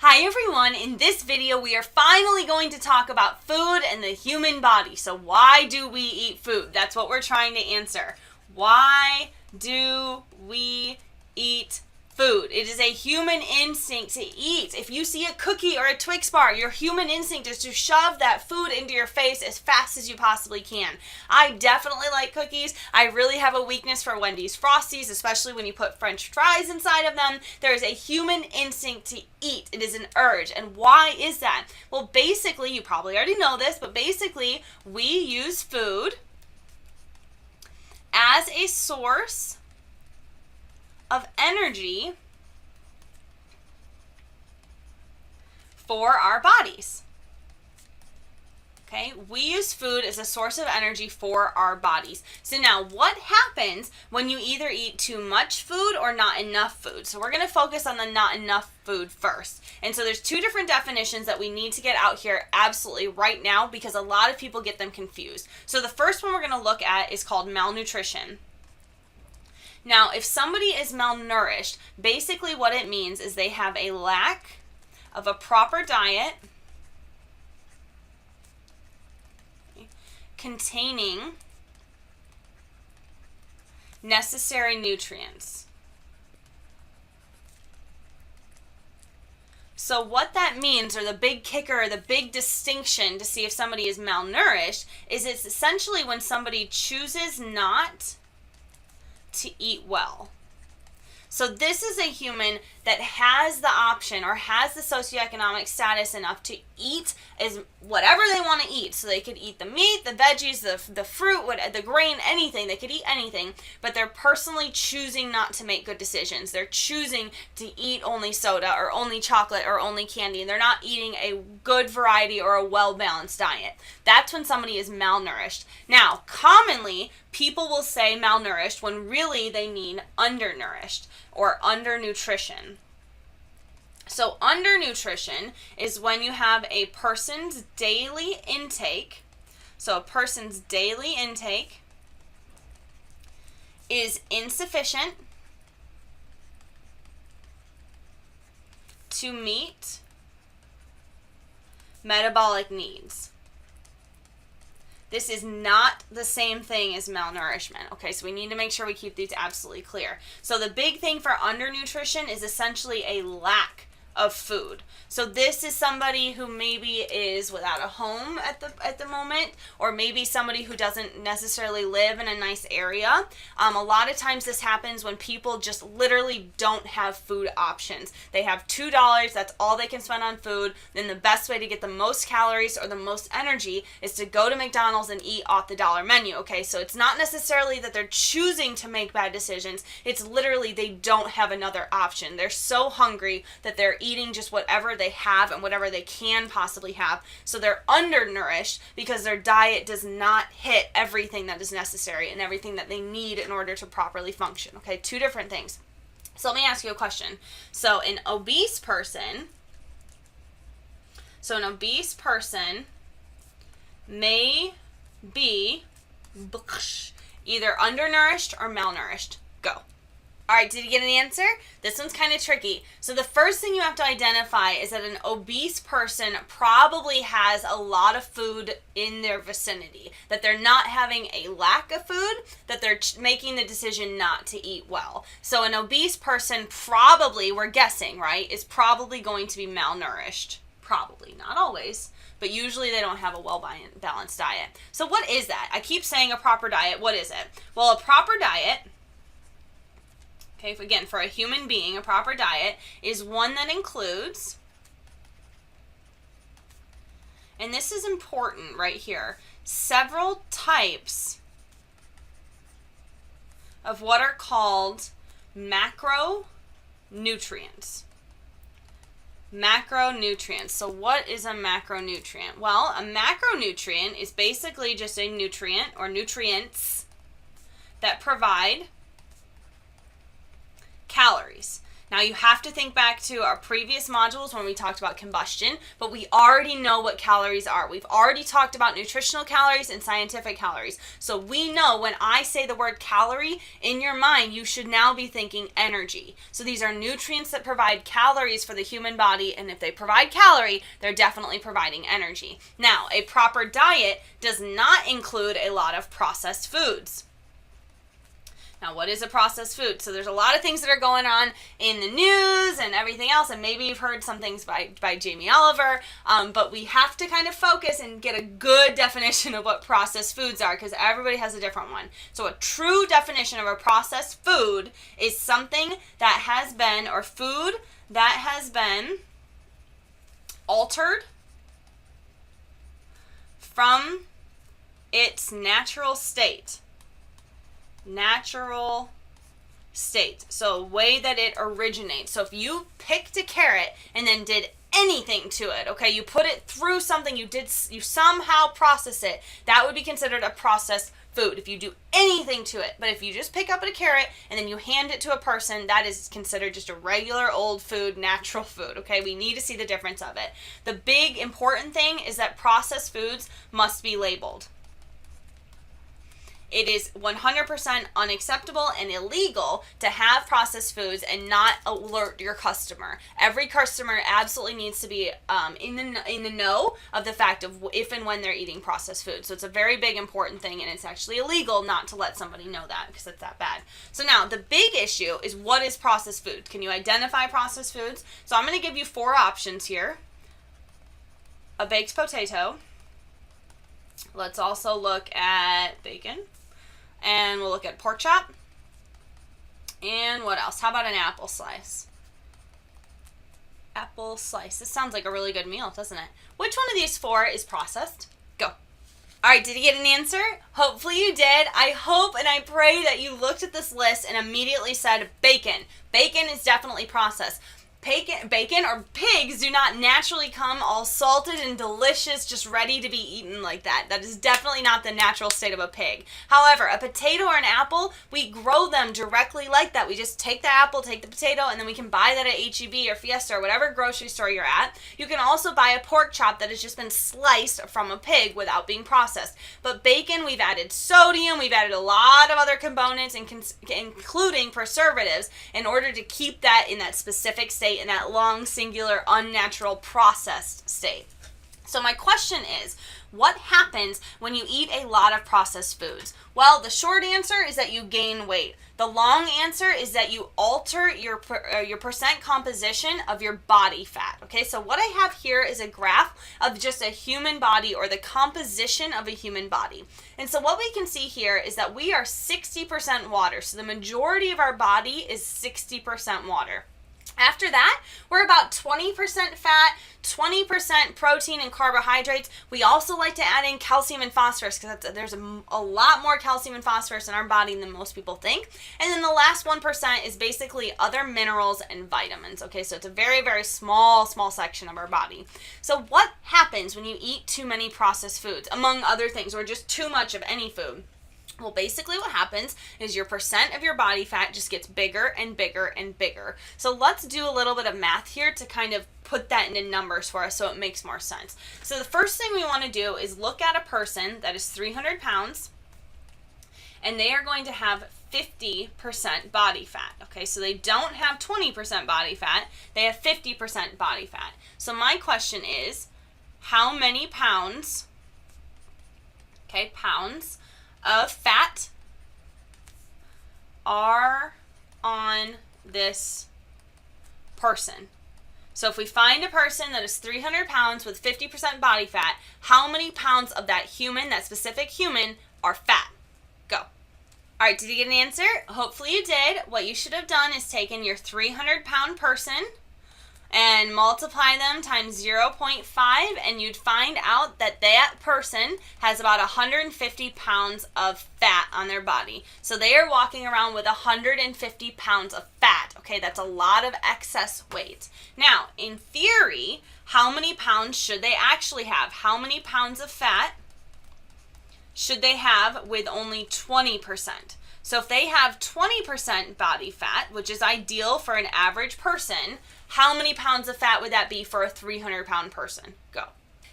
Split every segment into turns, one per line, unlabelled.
Hi everyone, in this video we are finally going to talk about food and the human body. So why do we eat food? That's what we're trying to answer. Why do we eat food? It is a human instinct to eat. If you see a cookie or a Twix bar, your human instinct is to shove that food into your face as fast as you possibly can. I definitely like cookies. I really have a weakness for Wendy's Frosties, especially when you put French fries inside of them. There is a human instinct to eat. It is an urge. And why is that? Well, basically, you probably already know this, but basically, we use food as a source of energy for our bodies. Okay, we use food as a source of energy for our bodies. So now, what happens when you either eat too much food or not enough food? So we're going to focus on the not enough food first. And so there's two different definitions that we need to get out here absolutely right now because a lot of people get them confused. So the first one we're going to look at is called malnutrition. Now, if somebody is malnourished, basically what it means is they have a lack of a proper diet containing necessary nutrients. So what that means, or the big kicker, or the big distinction to see if somebody is malnourished, is it's essentially when somebody chooses not to eat well. So this is a human that has the option or has the socioeconomic status enough to eat as whatever they want to eat. So they could eat the meat, the veggies, the fruit, the grain, anything. They could eat anything, but they're personally choosing not to make good decisions. They're choosing to eat only soda or only chocolate or only candy, and they're not eating a good variety or a well-balanced diet. That's when somebody is malnourished. Now, commonly, people will say malnourished when really they mean undernourished or undernutrition. So undernutrition is when you have a person's daily intake. So a person's daily intake is insufficient to meet metabolic needs. This is not the same thing as malnourishment. Okay, so we need to make sure we keep these absolutely clear. So the big thing for undernutrition is essentially a lack of food. So this is somebody who maybe is without a home at the moment, or maybe somebody who doesn't necessarily live in a nice area. A lot of times this happens when people just literally don't have food options. They have $2, that's all they can spend on food. Then the best way to get the most calories or the most energy is to go to McDonald's and eat off the dollar menu. Okay, so it's not necessarily that they're choosing to make bad decisions. It's literally they don't have another option. They're so hungry that they're eating just whatever they have and whatever they can possibly have. So they're undernourished because their diet does not hit everything that is necessary and everything that they need in order to properly function. Okay, two different things. So let me ask you a question. So an obese person may be either undernourished or malnourished. Go. All right, did you get an answer? This one's kind of tricky. So the first thing you have to identify is that an obese person probably has a lot of food in their vicinity, that they're not having a lack of food, that they're making the decision not to eat well. So an obese person probably, we're guessing, right, is probably going to be malnourished. Probably, not always, but usually they don't have a well-balanced diet. So what is that? I keep saying a proper diet. What is it? Well, a proper diet, okay, again, for a human being, a proper diet is one that includes, and this is important right here, several types of what are called macronutrients. Macronutrients. So what is a macronutrient? Well, a macronutrient is basically just a nutrient or nutrients that provide calories. Now you have to think back to our previous modules when we talked about combustion, but we already know what calories are. We've already talked about nutritional calories and scientific calories. So we know when I say the word calorie, in your mind, you should now be thinking energy. So these are nutrients that provide calories for the human body, and if they provide calorie, they're definitely providing energy. Now, a proper diet does not include a lot of processed foods. Now, what is a processed food? So there's a lot of things that are going on in the news and everything else, and maybe you've heard some things by Jamie Oliver, but we have to kind of focus and get a good definition of what processed foods are, because everybody has a different one. So a true definition of a processed food is something that has been, or food that has been altered from its natural state. Natural state. So way that it originates. So if you picked a carrot and then did anything to it, okay, you put it through something, you somehow process it, that would be considered a processed food if you do anything to it. But if you just pick up a carrot and then you hand it to a person, that is considered just a regular old food, natural food, okay? We need to see the difference of it. The big important thing is that processed foods must be labeled. It is 100% unacceptable and illegal to have processed foods and not alert your customer. Every customer absolutely needs to be in the know of the fact of if and when they're eating processed food. So it's a very big important thing, and it's actually illegal not to let somebody know that because it's that bad. So now the big issue is, what is processed food? Can you identify processed foods? So I'm going to give you 4 options here. A baked potato. Let's also look at bacon. And we'll look at pork chop. And what else? How about an apple slice? Apple slice. This sounds like a really good meal, doesn't it? Which one of these 4 is processed? Go. All right, did you get an answer? Hopefully you did. I hope and I pray that you looked at this list and immediately said bacon. Bacon is definitely processed. Bacon or pigs do not naturally come all salted and delicious, just ready to be eaten like that. That is definitely not the natural state of a pig. However, a potato or an apple, we grow them directly like that. We just take the apple, take the potato, and then we can buy that at H-E-B or Fiesta or whatever grocery store you're at. You can also buy a pork chop that has just been sliced from a pig without being processed. But bacon, we've added sodium, we've added a lot of other components, including preservatives, in order to keep that in that specific state, in that long, singular, unnatural, processed state. So my question is, what happens when you eat a lot of processed foods? Well, the short answer is that you gain weight. The long answer is that you alter your percent composition of your body fat. Okay, so what I have here is a graph of just a human body, or the composition of a human body. And so what we can see here is that we are 60% water. So the majority of our body is 60% water. After that, we're about 20% fat, 20% protein and carbohydrates. We also like to add in calcium and phosphorus, because there's a lot more calcium and phosphorus in our body than most people think. And then the last 1% is basically other minerals and vitamins. Okay, so it's a very, very small section of our body. So what happens when you eat too many processed foods, among other things, or just too much of any food? Well, basically what happens is your percent of your body fat just gets bigger and bigger and bigger. So let's do a little bit of math here to kind of put that into numbers for us so it makes more sense. So the first thing we want to do is look at a person that is 300 pounds, and they are going to have 50% body fat. Okay, so they don't have 20% body fat, they have 50% body fat. So my question is, how many pounds, pounds of fat are on this person? So if we find a person that is 300 pounds with 50% body fat, how many pounds of that human, that specific human, are fat? Go. All right, did you get an answer? Hopefully you did. What you should have done is taken your 300-pound person and multiply them times 0.5, and you'd find out that that person has about 150 pounds of fat on their body. So they are walking around with 150 pounds of fat. Okay, that's a lot of excess weight. Now, in theory, how many pounds should they actually have? How many pounds of fat should they have with only 20%? So if they have 20% body fat, which is ideal for an average person, how many pounds of fat would that be for a 300-pound person? Go.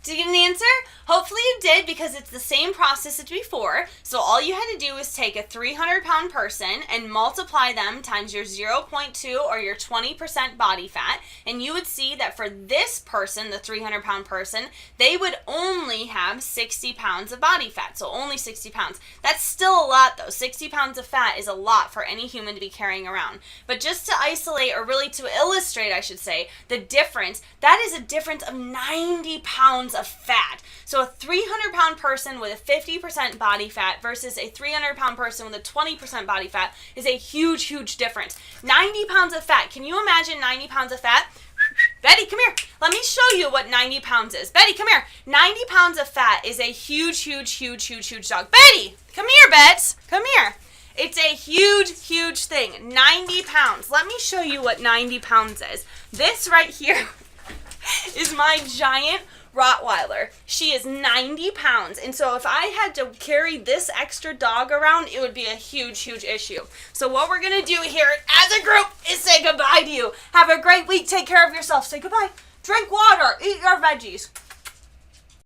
Did you get an answer? Hopefully you did, because it's the same process as before. So all you had to do was take a 300-pound person and multiply them times your 0.2 or your 20% body fat, and you would see that for this person, the 300-pound person, they would only have 60 pounds of body fat. So only 60 pounds. That's still a lot though. 60 pounds of fat is a lot for any human to be carrying around. But just to isolate, or really to illustrate, I should say, the difference, that is a difference of 90 pounds of fat. So a 300-pound person with a 50% body fat versus a 300-pound person with a 20% body fat is a huge, huge difference. 90 pounds of fat. Can you imagine 90 pounds of fat? Betty, come here. Let me show you what 90 pounds is. Betty, come here. 90 pounds of fat is a huge, huge, huge, huge, huge dog. Betty, come here, Bets. Come here. It's a huge, huge thing. 90 pounds. Let me show you what 90 pounds is. This right here is my giant Rottweiler. She is 90 pounds, and so if I had to carry this extra dog around, it would be a huge, huge issue. So what we're going to do here as a group is say goodbye to you. Have a great week. Take care of yourself. Say goodbye. Drink water. Eat your veggies.